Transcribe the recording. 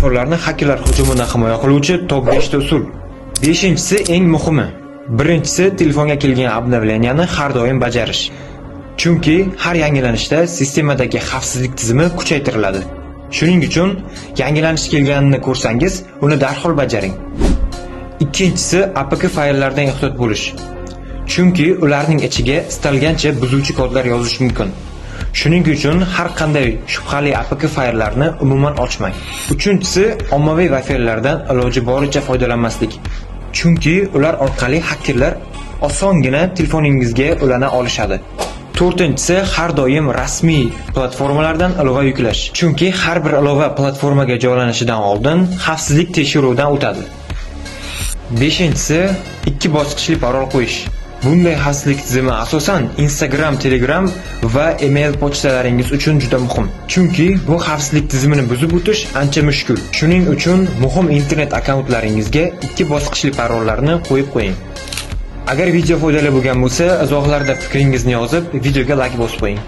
telefonlarni xakerlar hujumidan himoya qiluvchi top 5 ta usul. 5-inchisi eng muhimi. Birinchisi telefonga kelgan obnovleniyani har doim bajarish. Chunki har yangilanishda sistemadagi xavfsizlik tizimi kuchaytiriladi. Shuning uchun yangilanish kelganini ko'rsangiz, uni darhol bajaring. Ikkinchisi APK fayllardan ehtiyot bo'lish. Chunki ularning ichiga istalgancha buzuvchi kodlar yozish mumkin. Shuning uchun har qanday shubhali APK fayllarni umuman ochmang. Uchinchisi ommaviy Wi-Fi'lardan iloji boricha foydalanmaslik. Chunki ular orqali xakerlar osongina telefoningizga ulana olishadi. To'rtinchisi har doim rasmiy platformalardan ilova yuklash. Chunki har bir ilova platformaga joylanishidan oldin xavfsizlik tekshiruvdan o'tadi. 5-inchisi 2 bosqichli parol qo'yish. Bunday xavfsizlik tizimi asosan Instagram, Telegram va email pochtalaringiz uchun juda muhim. Chunki bu xavfsizlik tizimini buzib o'tish ancha mushkul. Shuning uchun muhim internet akkauntlaringizga 2 bosqichli parollarni qo'yib qo'ying. Agar video foydali bo'lgan bo'lsa, izohlarda fikringizni yozib, videoga like bosib qo'ying.